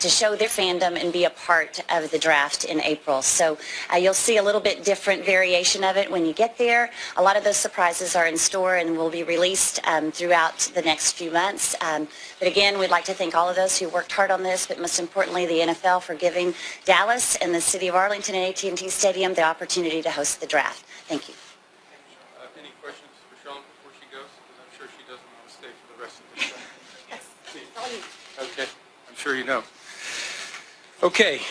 to show their fandom and be a part of the draft in April. So you'll see a little bit different variation of it when you get there. A lot of those surprises are in store and will be released throughout the next few months. But again, we'd like to thank all of those who worked hard on this, but most importantly the NFL for giving Dallas and the city of Arlington and AT&T Stadium the opportunity to host the draft. Thank you. Any questions for Sean before she goes? Because I'm sure she doesn't want to stay for the rest of the show. Yes. Okay, I'm sure you know. Okay,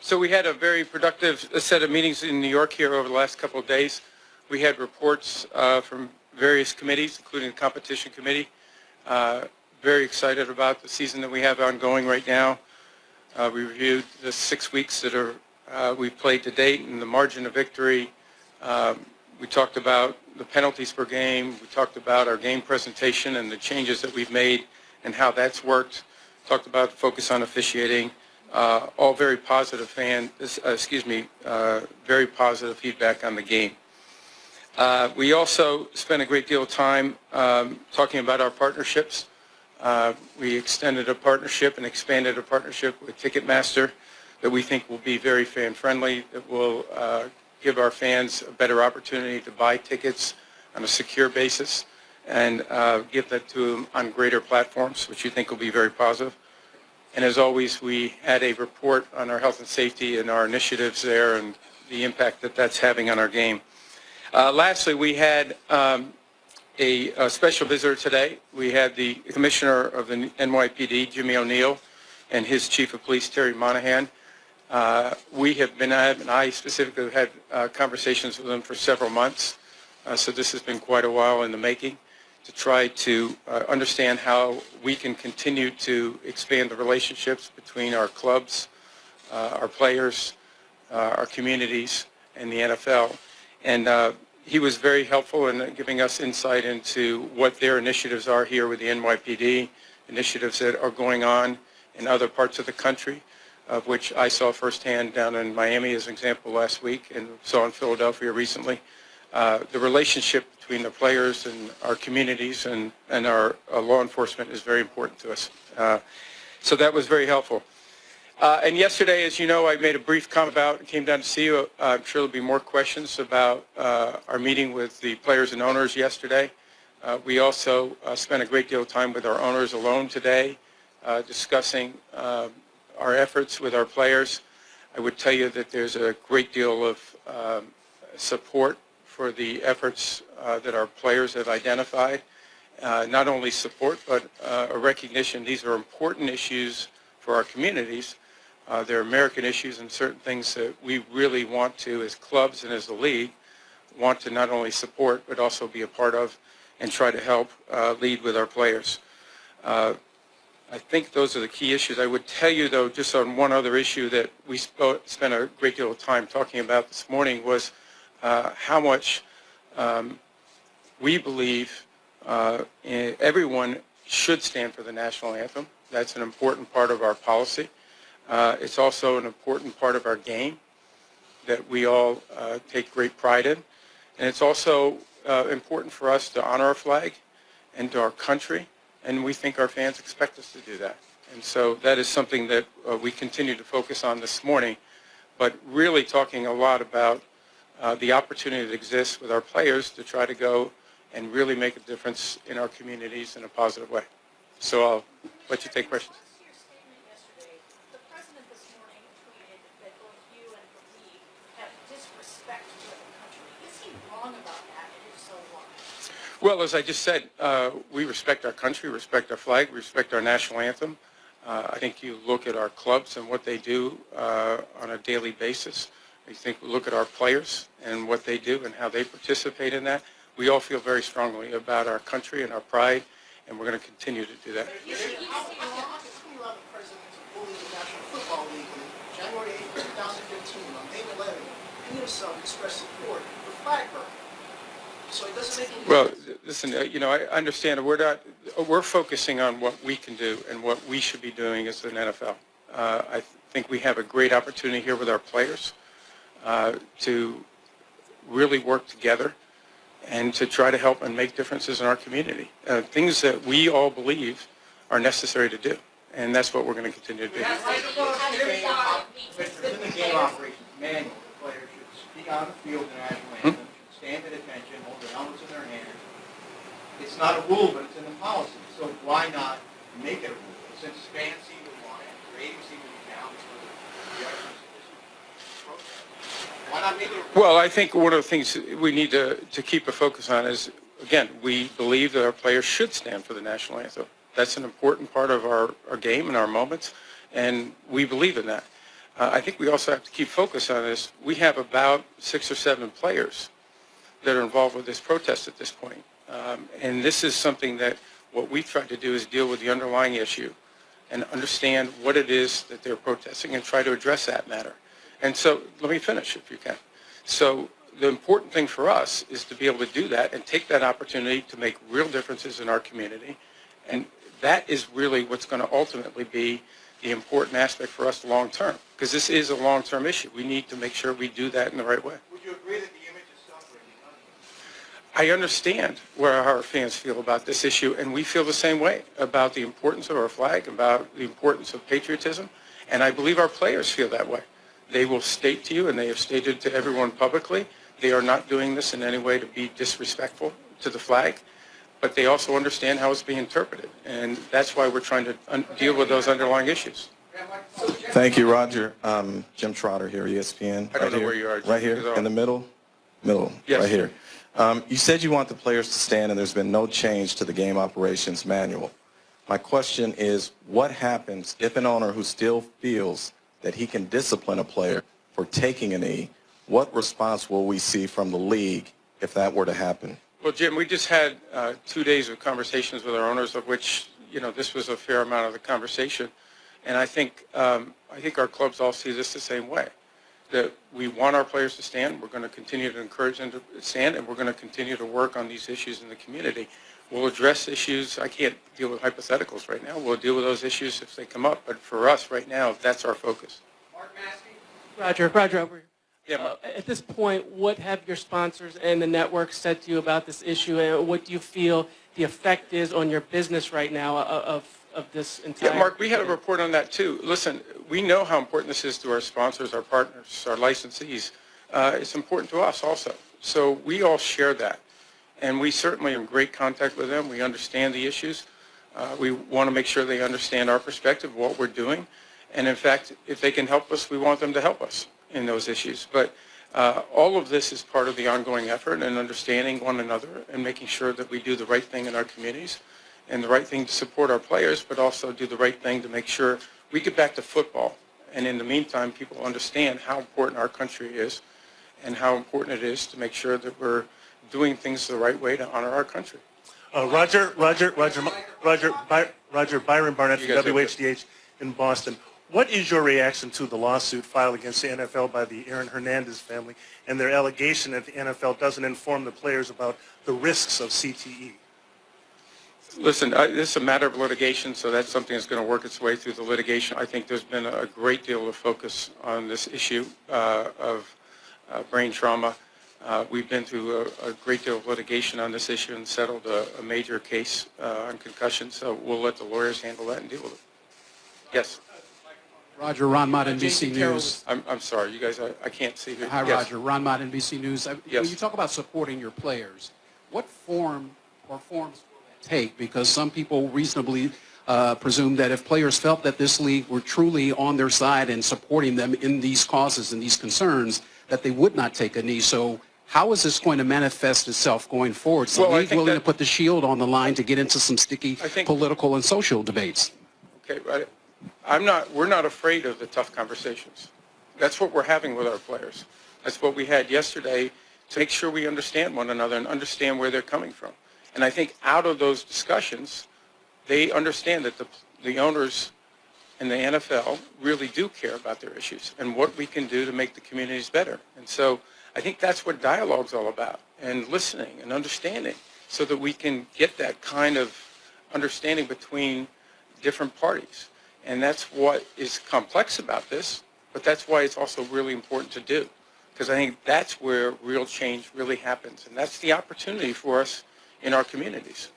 so we had a very productive set of meetings in New York here over the last couple of days. We had reports from various committees, including the competition committee. Very excited about the season that we have ongoing right now. We reviewed the 6 weeks that we've played to date and the margin of victory. We talked about the penalties per game. We talked about our game presentation and the changes that we've made and how that's worked. Talked about the focus on officiating. All very positive very positive feedback on the game. We also spent a great deal of time talking about our partnerships. We extended a partnership and expanded a partnership with Ticketmaster that we think will be very fan-friendly, that will give our fans a better opportunity to buy tickets on a secure basis and give that to them on greater platforms, which we think will be very positive. And as always, we had a report on our health and safety and our initiatives there and the impact that that's having on our game. Lastly, we had a special visitor today. We had the Commissioner of the NYPD, Jimmy O'Neill, and his Chief of Police, Terry Monahan. We have been, and I specifically had conversations with them for several months, so this has been quite a while in the making, to try to understand how we can continue to expand the relationships between our clubs, our players, our communities, and the NFL. And he was very helpful in giving us insight into what their initiatives are here with the NYPD, initiatives that are going on in other parts of the country, of which I saw firsthand down in Miami as an example last week and saw in Philadelphia recently. The relationship between the players and our communities and our law enforcement is very important to us. So that was very helpful. And yesterday, as you know, I made a brief comment about, came down to see you. I'm sure there'll be more questions about our meeting with the players and owners yesterday. We also spent a great deal of time with our owners alone today, discussing our efforts with our players. I would tell you that there's a great deal of support for the efforts that our players have identified. Not only support, but a recognition these are important issues for our communities. They're American issues and certain things that we really want to, as clubs and as the league, want to not only support but also be a part of and try to help lead with our players. I think those are the key issues. I would tell you, though, just on one other issue that we spent a great deal of time talking about this morning was how much we believe everyone should stand for the national anthem. That's an important part of our policy. It's also an important part of our game that we all take great pride in. And it's also important for us to honor our flag and to our country, and we think our fans expect us to do that. And so that is something that we continue to focus on this morning, but really talking a lot about the opportunity that exists with our players to try to go and really make a difference in our communities in a positive way. So I'll let you take questions. Well, as I just said, we respect our country, respect our flag, respect our national anthem. I think you look at our clubs and what they do on a daily basis. Look at our players and what they do and how they participate in that. We all feel very strongly about our country and our pride, and we're going to continue to do that. How come you allowed the president to bully the National Football League on January 8, 2015, on May 11, he himself expressed support for flag burning? So it doesn't make any sense. Well, listen, I understand we're focusing on what we can do and what we should be doing as an NFL. I think we have a great opportunity here with our players to really work together and to try to help and make differences in our community. Things that we all believe are necessary to do. and that's what we're going to continue to do. In the game operations manual, the players should be on the field in national anthem, should stand at attention, hold their helmets in their hand. It's not a rule, but it's in the policy. So why not make it a rule? Since fans seem to want it, ratings seem to be down because of the actions of this protest. Why not make it a rule? Well, I think one of the things we need to keep a focus on is, again, we believe that our players should stand for the national anthem. That's an important part of our game and our moments, and we believe in that. I think we also have to keep focus on this. We have about 6 or 7 players that are involved with this protest at this point. And this is something that what we try to do is deal with the underlying issue and understand what it is that they're protesting and try to address that matter. And so let me finish if you can. So the important thing for us is to be able to do that and take that opportunity to make real differences in our community. And that is really what's going to ultimately be the important aspect for us long term, because this is a long-term issue. We need to make sure we do that in the right way. Would you agree that the image is suffering because of I understand where our fans feel about this issue, and we feel the same way about the importance of our flag, about the importance of patriotism, and I believe our players feel that way. They will state to you, and they have stated to everyone publicly, they are not doing this in any way to be disrespectful to the flag, but they also understand how it's being interpreted, and that's why we're trying to deal with those underlying issues. Thank you, Roger. Jim Trotter here, ESPN. I don't know where you are. Right here, in the middle? Yes. Right here. You said you want the players to stand, and there's been no change to the game operations manual. My question is, what happens if an owner who still feels that he can discipline a player for taking a knee? What response will we see from the league if that were to happen? Well, Jim, we just had 2 days of conversations with our owners, of which, this was a fair amount of the conversation. And I think our clubs all see this the same way, that we want our players to stand. We're going to continue to encourage them to stand, and we're going to continue to work on these issues in the community. We'll address issues. I can't deal with hypotheticals right now. We'll deal with those issues if they come up. But for us right now, that's our focus. Mark Maskey? Roger, over here. Yeah, Mark. At this point, what have your sponsors and the network said to you about this issue, and what do you feel the effect is on your business right now of this entire... Yeah, Mark, we had a report on that too. Listen, we know how important this is to our sponsors, our partners, our licensees. It's important to us also. So we all share that. And we certainly are in great contact with them. We understand the issues. We want to make sure they understand our perspective, what we're doing. And in fact, if they can help us, we want them to help us in those issues. But all of this is part of the ongoing effort and understanding one another and making sure that we do the right thing in our communities and the right thing to support our players, but also do the right thing to make sure we get back to football. And in the meantime, people understand how important our country is and how important it is to make sure that we're doing things the right way to honor our country. Roger, Byron Barnett from You guys are good. WHDH in Boston. What is your reaction to the lawsuit filed against the NFL by the Aaron Hernandez family and their allegation that the NFL doesn't inform the players about the risks of CTE? Listen, this is a matter of litigation, so that's something that's going to work its way through the litigation. I think there's been a great deal of focus on this issue of brain trauma. We've been through a great deal of litigation on this issue and settled a major case on concussion, so we'll let the lawyers handle that and deal with it. Yes. Roger, Ron Mott, NBC News. I'm sorry, you guys, I can't see you. Hi, Yes. Roger. Ron Mott, NBC News. When you talk about supporting your players, what form or forms will that take? Because some people reasonably presume that if players felt that this league were truly on their side and supporting them in these causes and these concerns, that they would not take a knee. So how is this going to manifest itself going forward? Is the league willing to put the shield on the line to get into some sticky political and social debates? Okay, right. We're not afraid of the tough conversations. That's what we're having with our players. That's what we had yesterday to make sure we understand one another and understand where they're coming from. And I think out of those discussions, they understand that the owners and the NFL really do care about their issues and what we can do to make the communities better. And so I think that's what dialogue's all about, and listening and understanding so that we can get that kind of understanding between different parties. And that's what is complex about this, but that's why it's also really important to do, because I think that's where real change really happens, and that's the opportunity for us in our communities.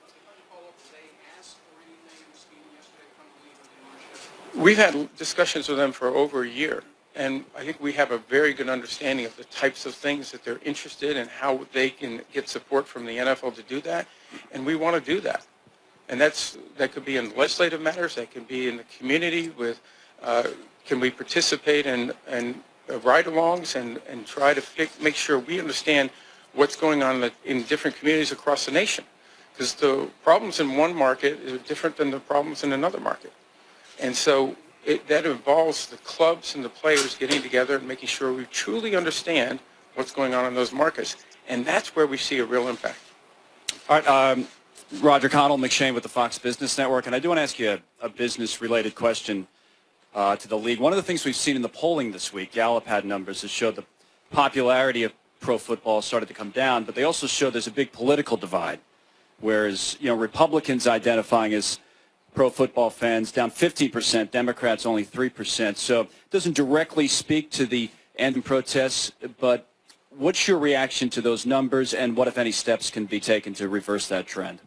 We've had discussions with them for over a year, and I think we have a very good understanding of the types of things that they're interested in, how they can get support from the NFL to do that, and we want to do that. And that could be in legislative matters, that can be in the community with, can we participate in ride-alongs and try to make sure we understand what's going on in different communities across the nation. Because the problems in one market are different than the problems in another market. And so that involves the clubs and the players getting together and making sure we truly understand what's going on in those markets. And that's where we see a real impact. All right, Roger Connell, McShane with the Fox Business Network. And I do want to ask you a business-related question to the league. One of the things we've seen in the polling this week, Gallup had numbers that showed the popularity of pro football started to come down, but they also show there's a big political divide, whereas, Republicans identifying as pro football fans down 15%, Democrats only 3%. So it doesn't directly speak to the end of protests, but what's your reaction to those numbers, and what, if any, steps can be taken to reverse that trend?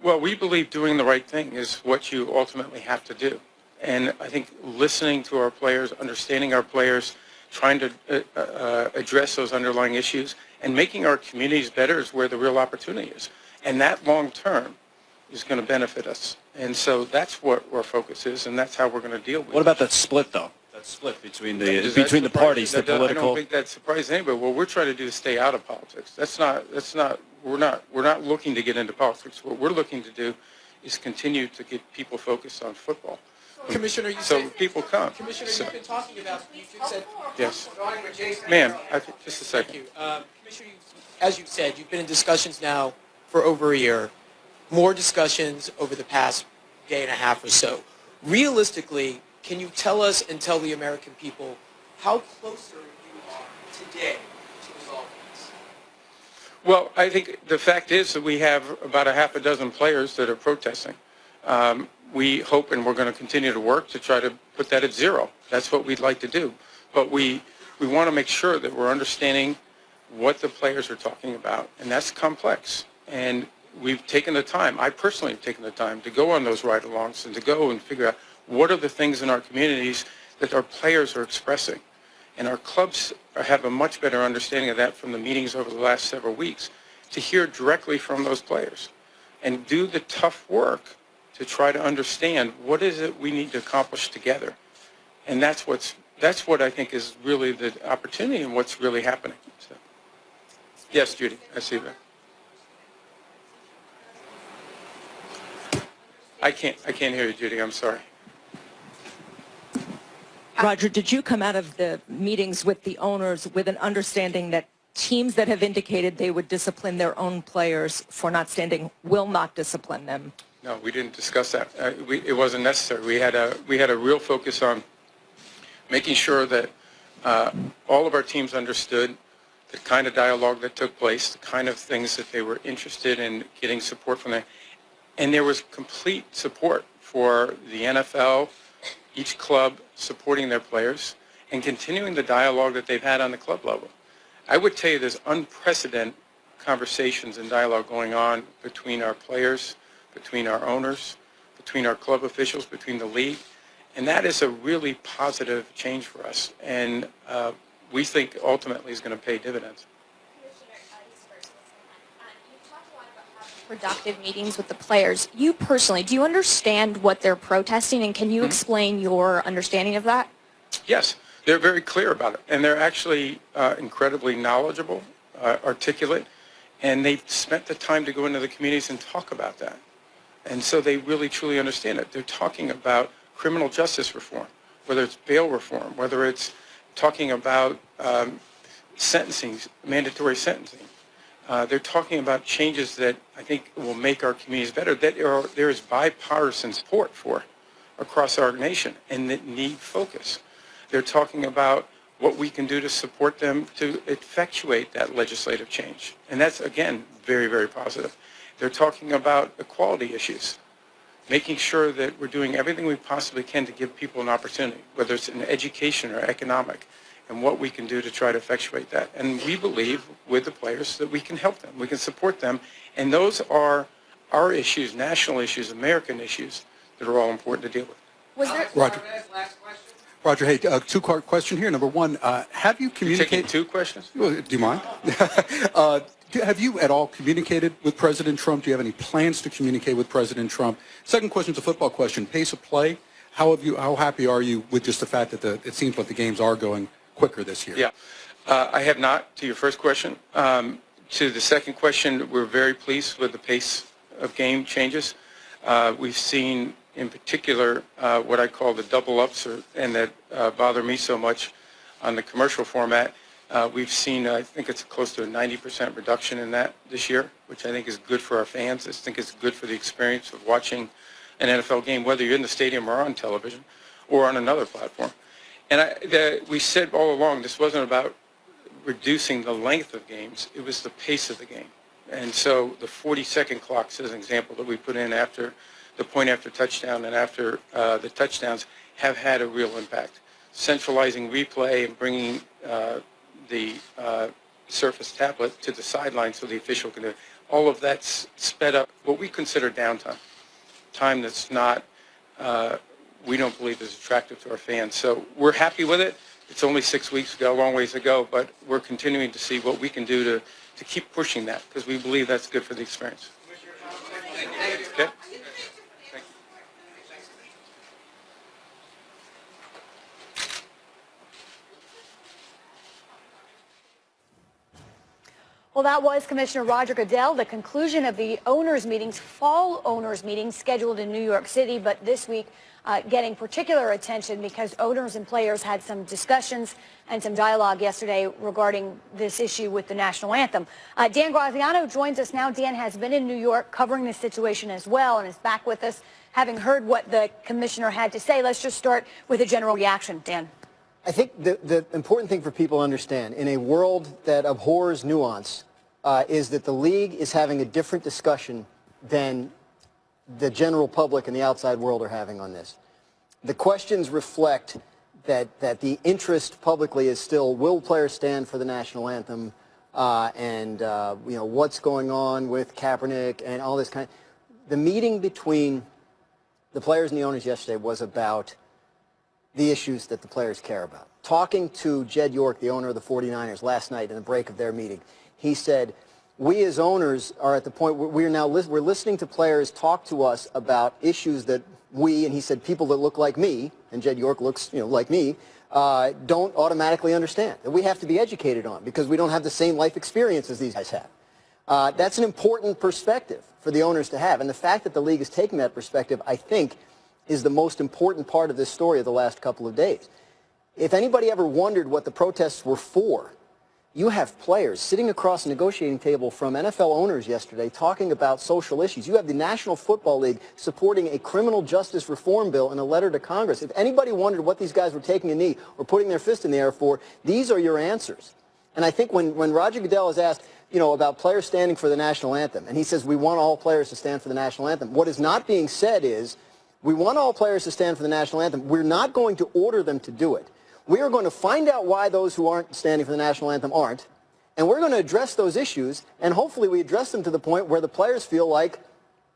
Well, we believe doing the right thing is what you ultimately have to do. And I think listening to our players, understanding our players, trying to address those underlying issues, and making our communities better is where the real opportunity is. And that long term is going to benefit us. And so that's what our focus is, and that's how we're going to deal with it. What about that split, though? That split between the parties, the political. I don't think that surprises anybody. What we're trying to do is stay out of politics. We're not looking to get into politics. What we're looking to do is continue to get people focused on football. Commissioner, people come. Commissioner, you've been talking about. You said. Yes. Ma'am, just a second. Thank you, Commissioner. As you said, you've been in discussions now for over a year. More discussions over the past day and a half or so. Realistically, can you tell us and tell the American people how closer you are today to resolving this? Well, I think the fact is that we have about a half a dozen players that are protesting. We hope, and we're going to continue to work to try to put that at zero. That's what we'd like to do. But we want to make sure that we're understanding what the players are talking about, and that's complex. And we've taken the time, I personally have taken the time to go on those ride-alongs and to go and figure out what are the things in our communities that our players are expressing. And our clubs have a much better understanding of that from the meetings over the last several weeks, to hear directly from those players and do the tough work to try to understand what is it we need to accomplish together. And that's what I think is really the opportunity and what's really happening. So, yes, Judy, I see that. I can't hear you, Judy. I'm sorry. Roger, did you come out of the meetings with the owners with an understanding that teams that have indicated they would discipline their own players for not standing will not discipline them? No, we didn't discuss that. It wasn't necessary. We had a real focus on making sure that all of our teams understood the kind of dialogue that took place, the kind of things that they were interested in getting support from them. And there was complete support for the NFL, each club supporting their players, and continuing the dialogue that they've had on the club level. I would tell you there's unprecedented conversations and dialogue going on between our players, between our owners, between our club officials, between the league, and that is a really positive change for us, and we think ultimately is going to pay dividends. Productive meetings with the players. You personally, do you understand what they're protesting, and can you explain your understanding of that? Yes, they're very clear about it, and they're actually incredibly knowledgeable, articulate, and they've spent the time to go into the communities and talk about that. And so they really, truly understand it. They're talking about criminal justice reform, whether it's bail reform, whether it's talking about sentencing, mandatory sentencing. They're talking about changes that I think will make our communities better, that there is bipartisan support for across our nation and that need focus. They're talking about what we can do to support them to effectuate that legislative change. And that's, again, very, very positive. They're talking about equality issues, making sure that we're doing everything we possibly can to give people an opportunity, whether it's in education or economic, and what we can do to try to effectuate that. And we believe with the players that we can help them, we can support them, and those are our issues, national issues, American issues, that are all important to deal with. Was there? Roger. Roger, hey, two-part question here. Number one, have you You're communicated? taking two questions? Do you mind? Have you at all communicated with President Trump? Do you have any plans to communicate with President Trump? Second question is a football question. Pace of play. How happy are you with just the fact that it seems like the games are going quicker this year? Yeah. I have not, to your first question. To the second question, we're very pleased with the pace of game changes. We've seen, in particular, what I call the double ups, and that bother me so much on the commercial format. We've seen, I think it's close to a 90% reduction in that this year, which I think is good for our fans. I think it's good for the experience of watching an NFL game, whether you're in the stadium or on television or on another platform. And we said all along this wasn't about reducing the length of games, it was the pace of the game. And so the 40-second clocks, as an example, that we put in after the point after touchdown and after the touchdowns have had a real impact. Centralizing replay and bringing the Surface tablet to the sideline so the official can do it. All of that's sped up what we consider downtime, time that's not, we don't believe is attractive to our fans. So we're happy with it. It's only 6 weeks ago, a long ways to go, but we're continuing to see what we can do to keep pushing that because we believe that's good for the experience. Okay? Well, that was Commissioner Roger Goodell, the conclusion of the owners' meetings, fall owners' meetings scheduled in New York City, but this week getting particular attention because owners and players had some discussions and some dialogue yesterday regarding this issue with the national anthem. Dan Graziano joins us now. Dan has been in New York covering this situation as well and is back with us, having heard what the commissioner had to say. Let's just start with a general reaction, Dan. I think the important thing for people to understand in a world that abhors nuance is that the league is having a different discussion than the general public and the outside world are having on this. The questions reflect that the interest publicly is still, will players stand for the national anthem, and you know, what's going on with Kaepernick and all this kind. The meeting between the players and the owners yesterday was about the issues that the players care about. Talking to Jed York, the owner of the 49ers, last night in the break of their meeting, he said, we as owners are at the point where we're listening to players talk to us about issues that we, and he said people that look like me, and Jed York looks like me, don't automatically understand, that we have to be educated on because we don't have the same life experience as these guys have. That's an important perspective for the owners to have, and the fact that the league is taking that perspective, I think, is the most important part of this story of the last couple of days. If anybody ever wondered what the protests were for, you have players sitting across a negotiating table from NFL owners yesterday talking about social issues. You have the National Football League supporting a criminal justice reform bill in a letter to Congress. If anybody wondered what these guys were taking a knee or putting their fist in the air for, these are your answers. And I think when Roger Goodell is asked, about players standing for the national anthem, and he says we want all players to stand for the national anthem, what is not being said is we want all players to stand for the national anthem. We're not going to order them to do it. We are going to find out why those who aren't standing for the national anthem aren't, and we're going to address those issues, and hopefully we address them to the point where the players feel like,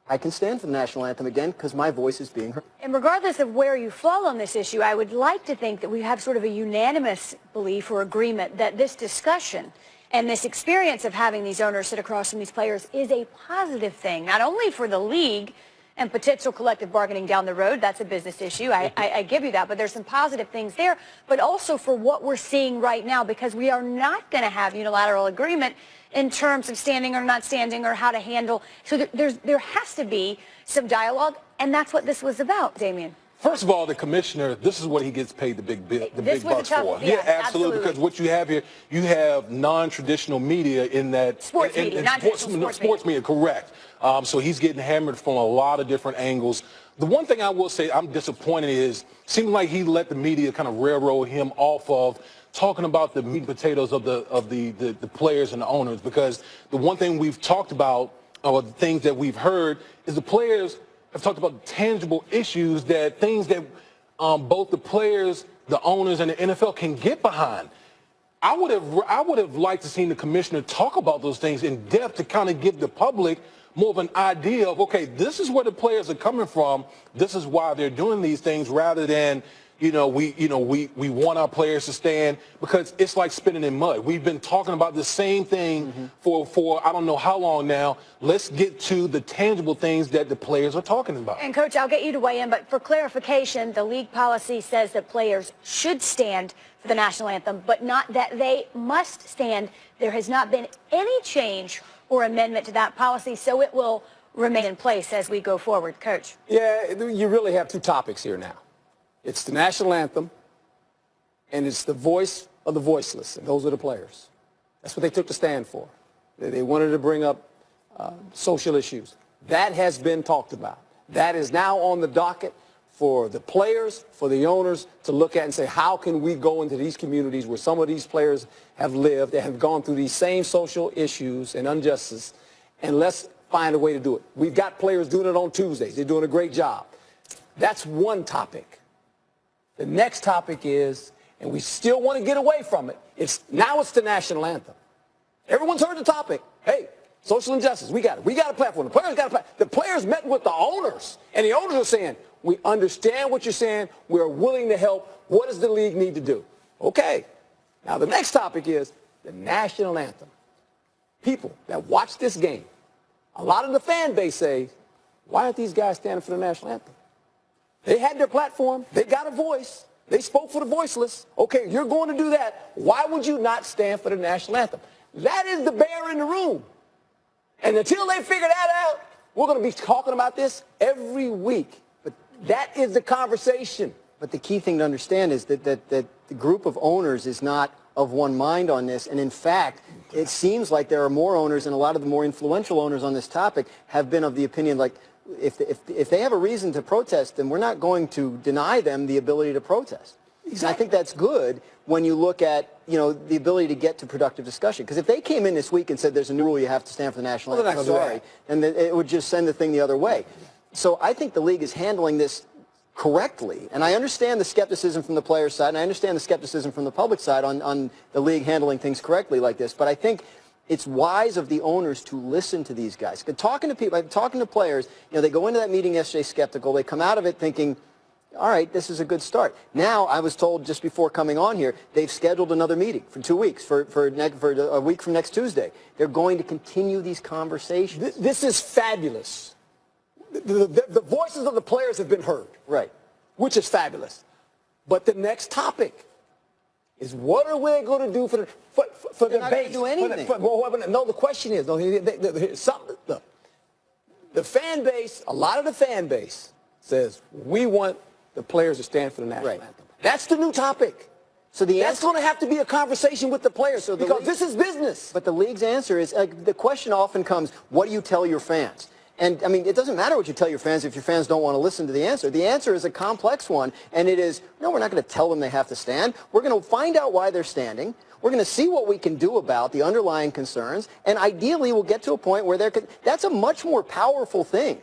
I can stand for the national anthem again because my voice is being heard. And regardless of where you fall on this issue, I would like to think that we have sort of a unanimous belief or agreement that this discussion and this experience of having these owners sit across from these players is a positive thing, not only for the league and potential collective bargaining down the road. That's a business issue. I give you that. But there's some positive things there. But also for what we're seeing right now, because we are not going to have unilateral agreement in terms of standing or not standing or how to handle. So there has to be some dialogue. And that's what this was about, Damien. First of all, the commissioner, this is what he gets paid the big bucks for. Yeah, absolutely. Because what you have here, you have non-traditional media in that. Sports media, not sports media, correct. So he's getting hammered from a lot of different angles. The one thing I will say I'm disappointed is, seems like he let the media kind of railroad him off of talking about the meat and potatoes of the players and the owners, because the one thing we've talked about, or the things that we've heard, is the players have talked about tangible issues, that things that both the players, the owners, and the NFL can get behind. I would have liked to see the commissioner talk about those things in depth to kind of give the public more of an idea of, okay, this is where the players are coming from. This is why they're doing these things, rather than, we want our players to stand, because it's like spinning in mud. We've been talking about the same thing for I don't know how long now. Let's get to the tangible things that the players are talking about. And, Coach, I'll get you to weigh in, but for clarification, the league policy says that players should stand for the national anthem, but not that they must stand. There has not been any change or amendment to that policy, so it will remain in place as we go forward. Coach. Yeah, you really have two topics here now. It's the national anthem, and it's the voice of the voiceless, and those are the players. That's what they took the stand for. They wanted to bring up social issues. That has been talked about. That is now on the docket for the players, for the owners to look at and say, how can we go into these communities where some of these players have lived and have gone through these same social issues and injustice, and let's find a way to do it. We've got players doing it on Tuesdays. They're doing a great job. That's one topic. The next topic is, and we still want to get away from it, now it's the national anthem. Everyone's heard the topic. Hey, social injustice, we got it. We got a platform. The players got a platform. The players met with the owners, and the owners are saying, we understand what you're saying. We're willing to help. What does the league need to do? Okay. Now, the next topic is the national anthem. People that watch this game, a lot of the fan base say, why aren't these guys standing for the national anthem? They had their platform. They got a voice. They spoke for the voiceless. Okay, you're going to do that. Why would you not stand for the national anthem? That is the bear in the room. And until they figure that out, we're going to be talking about this every week. But that is the conversation. But the key thing to understand is that the group of owners is not of one mind on this. And in fact, it seems like there are more owners, and a lot of the more influential owners on this topic have been of the opinion, like, if they have a reason to protest, then we're not going to deny them the ability to protest. Exactly. And I think that's good when you look at, the ability to get to productive discussion. Because if they came in this week and said there's a new rule, you have to stand for the national anthem, sorry, and it would just send the thing the other way. So I think the league is handling this correctly. And I understand the skepticism from the players' side, and I understand the skepticism from the public side on the league handling things correctly like this. But I think it's wise of the owners to listen to these guys. Talking to people, talking to players, they go into that meeting yesterday skeptical. They come out of it thinking, all right, this is a good start. Now, I was told just before coming on here, they've scheduled another meeting for 2 weeks, for a week from next Tuesday. They're going to continue these conversations. This is fabulous. The voices of the players have been heard. Right. Which is fabulous. But the next topic is, what are we going to do for the base? Do anything. No, the question is, the fan base, a lot of the fan base says, we want the players to stand for the national anthem. That's the new topic. So that's going to have to be a conversation with the players, because this is business. But the league's answer is, the question often comes, what do you tell your fans? And, I mean, it doesn't matter what you tell your fans if your fans don't want to listen to the answer. The answer is a complex one, and it is, no, we're not going to tell them they have to stand. We're going to find out why they're standing. We're going to see what we can do about the underlying concerns, and ideally we'll get to a point where that's a much more powerful thing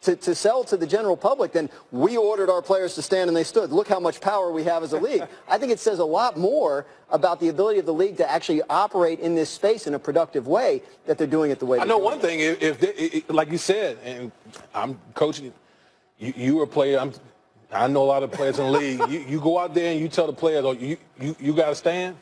to sell to the general public than we ordered our players to stand and they stood. Look how much power we have as a league. I think it says a lot more about the ability of the league to actually operate in this space in a productive way, that they're doing it the way they're doing it. I know one thing, if like you said, and I'm coaching, you were a player, I know a lot of players in the league. You go out there and you tell the players, oh, you got to stand.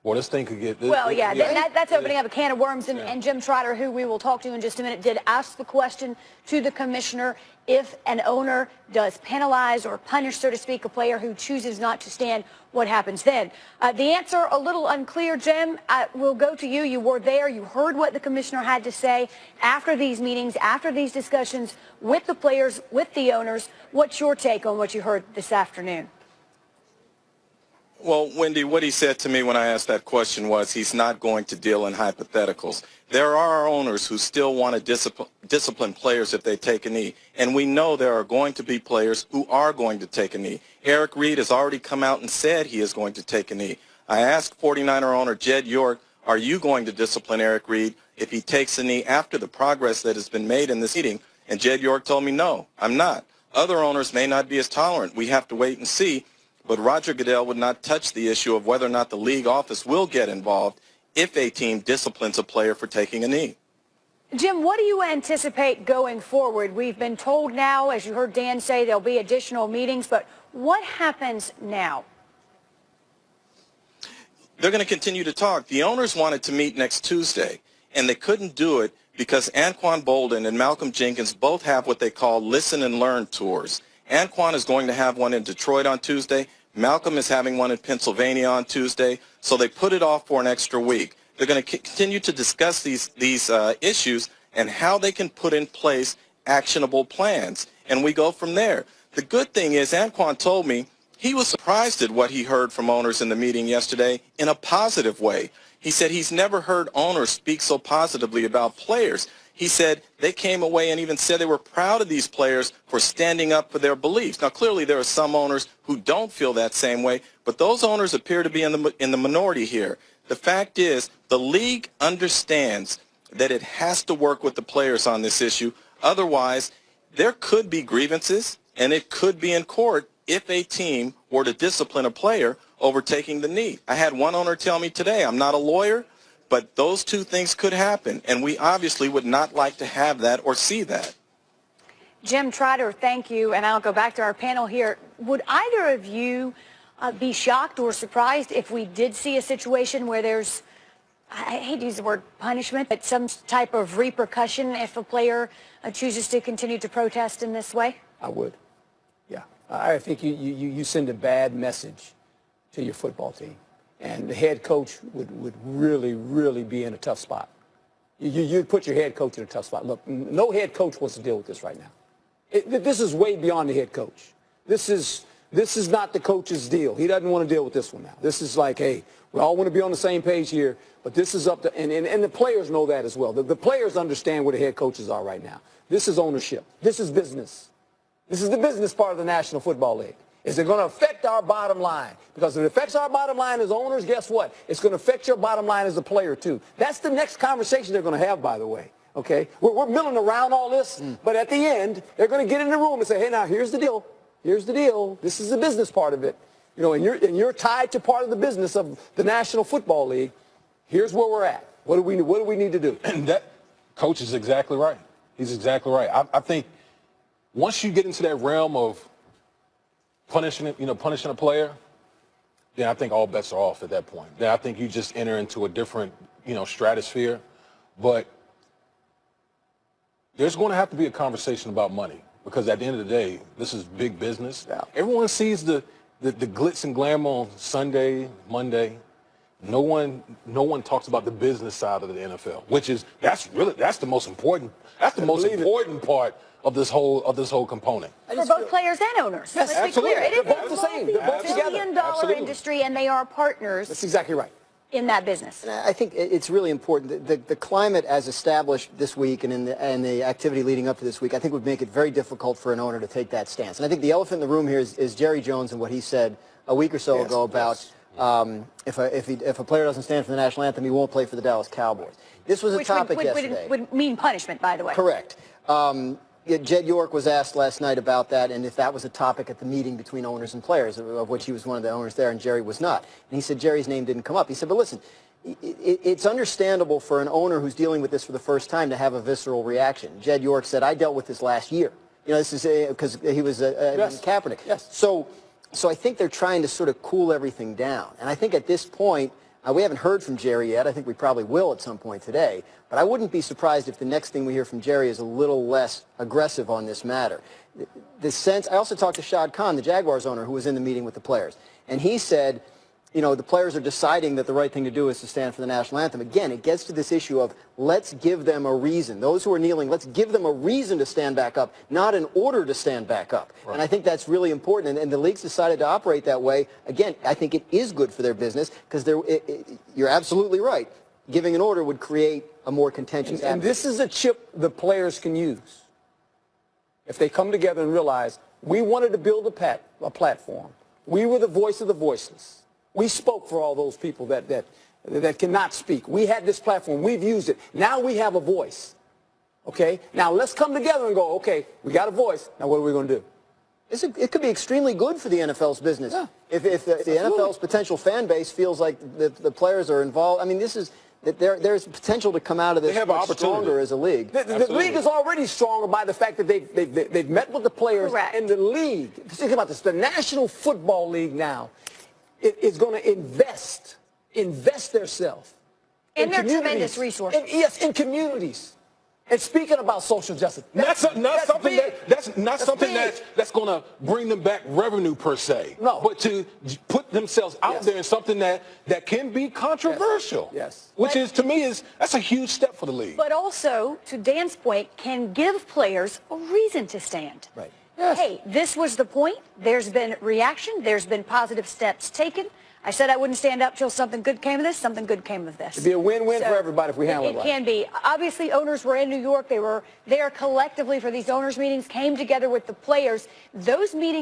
Well, this thing could get... That's opening up a can of worms, and Jim Trotter, who we will talk to in just a minute, did ask the question to the commissioner, if an owner does penalize or punish, so to speak, a player who chooses not to stand, what happens then? The answer, a little unclear, Jim. We'll go to you. You were there. You heard what the commissioner had to say after these meetings, after these discussions with the players, with the owners. What's your take on what you heard this afternoon? Well, Wendy, what he said to me when I asked that question was he's not going to deal in hypotheticals. There are owners who still want to discipline players if they take a knee, and we know there are going to be players who are going to take a knee. Eric Reed has already come out and said he is going to take a knee. I asked 49er owner Jed York, are you going to discipline Eric Reed if he takes a knee after the progress that has been made in this meeting? And Jed York told me, no, I'm not. Other owners may not be as tolerant. We have to wait and see. But Roger Goodell would not touch the issue of whether or not the league office will get involved if a team disciplines a player for taking a knee. Jim, what do you anticipate going forward? We've been told now, as you heard Dan say, there'll be additional meetings, but what happens now? They're going to continue to talk. The owners wanted to meet next Tuesday, and they couldn't do it because Anquan Bolden and Malcolm Jenkins both have what they call listen and learn tours. Anquan is going to have one in Detroit on Tuesday. Malcolm is having one in Pennsylvania on Tuesday, so they put it off for an extra week. They're going to continue to discuss these issues and how they can put in place actionable plans, and we go from there. The good thing is Anquan told me he was surprised at what he heard from owners in the meeting yesterday in a positive way. He said he's never heard owners speak so positively about players. He said they came away and even said they were proud of these players for standing up for their beliefs. Now, clearly there are some owners who don't feel that same way, but those owners appear to be in the minority here. The fact is the league understands that it has to work with the players on this issue. Otherwise, there could be grievances, and it could be in court if a team were to discipline a player over taking the knee. I had one owner tell me today, I'm not a lawyer, but those two things could happen, and we obviously would not like to have that or see that. Jim Trotter, thank you, and I'll go back to our panel here. Would either of you be shocked or surprised if we did see a situation where there's, I hate to use the word punishment, but some type of repercussion if a player chooses to continue to protest in this way? I would. Yeah. I think you send a bad message to your football team. And the head coach would really, really be in a tough spot. You'd put your head coach in a tough spot. Look, no head coach wants to deal with this right now. This is way beyond the head coach. This is not the coach's deal. He doesn't want to deal with this one now. This is like, hey, we all want to be on the same page here, but this is up to, and the players know that as well. The players understand where the head coaches are right now. This is ownership. This is business. This is the business part of the National Football League. Is it going to affect our bottom line? Because if it affects our bottom line as owners, guess what? It's going to affect your bottom line as a player, too. That's the next conversation they're going to have, by the way. Okay? We're milling around all this, but at the end, they're going to get in the room and say, hey, now, here's the deal. Here's the deal. This is the business part of it. You know, and you're tied to part of the business of the National Football League. Here's where we're at. What do we need to do? And that coach is exactly right. He's exactly right. I think once you get into that realm of punishing a player, then I think all bets are off at that point. Then I think you just enter into a different, stratosphere. But there's going to have to be a conversation about money because at the end of the day, this is big business. Yeah. Everyone sees the glitz and glamour on Sunday, Monday. No one talks about the business side of the NFL, that's the most important. That's the most important part of this whole component. For both players and owners. Yes, Let's be clear. It is both the same. They're both a billion-dollar industry, and they are partners. That's exactly right. In that business. And I think it's really important. The climate as established this week and the activity leading up to this week, I think would make it very difficult for an owner to take that stance. And I think the elephant in the room here is Jerry Jones and what he said a week or so ago about if a player doesn't stand for the national anthem, he won't play for the Dallas Cowboys. This was a topic yesterday. Would mean punishment, by the way. Correct. Jed York was asked last night about that and if that was a topic at the meeting between owners and players, of which he was one of the owners there and Jerry was not. And he said Jerry's name didn't come up. He said, but listen, it's understandable for an owner who's dealing with this for the first time to have a visceral reaction. Jed York said, I dealt with this last year. This is because he was Kaepernick. Yes. So I think they're trying to sort of cool everything down. And I think at this point, we haven't heard from Jerry yet. I think we probably will at some point today. But I wouldn't be surprised if the next thing we hear from Jerry is a little less aggressive on this matter. I also talked to Shad Khan, the Jaguars owner, who was in the meeting with the players. And he said, the players are deciding that the right thing to do is to stand for the national anthem. Again, it gets to this issue of let's give them a reason. Those who are kneeling, let's give them a reason to stand back up, not an order to stand back up. Right. And I think that's really important. And the league's decided to operate that way. Again, I think it is good for their business because you're absolutely right. Giving an order would create a more contentious atmosphere. And this is a chip the players can use. If they come together and realize we wanted to build a platform. We were the voice of the voiceless. We spoke for all those people that cannot speak. We had this platform. We've used it. Now we have a voice. Okay? Now let's come together and go, okay, we got a voice. Now what are we going to do? It could be extremely good for the NFL's business. Yeah. If the NFL's potential fan base feels like the players are involved. I mean, this that there's potential to come out of this They have an much opportunity. stronger as a league. The league is already stronger by the fact that they've met with the players. Correct. And the league, think about this, the National Football League now is going to invest themselves And they're communities. tremendous resources. Yes, in communities. And speaking about social justice, That's not something big. that's going to bring them back revenue per se. No. But to put themselves out there in something that can be controversial. Yes. Which is, to me, that's a huge step for the league. But also, to Dan's point, can give players a reason to stand. Right. Yes. Hey, this was the point. There's been reaction. There's been positive steps taken. I said I wouldn't stand up till something good came of this. Something good came of this. It'd be a win-win for everybody if we handle it right. It can be. Obviously, owners were in New York. They were there collectively for these owners' meetings, came together with the players. Those meetings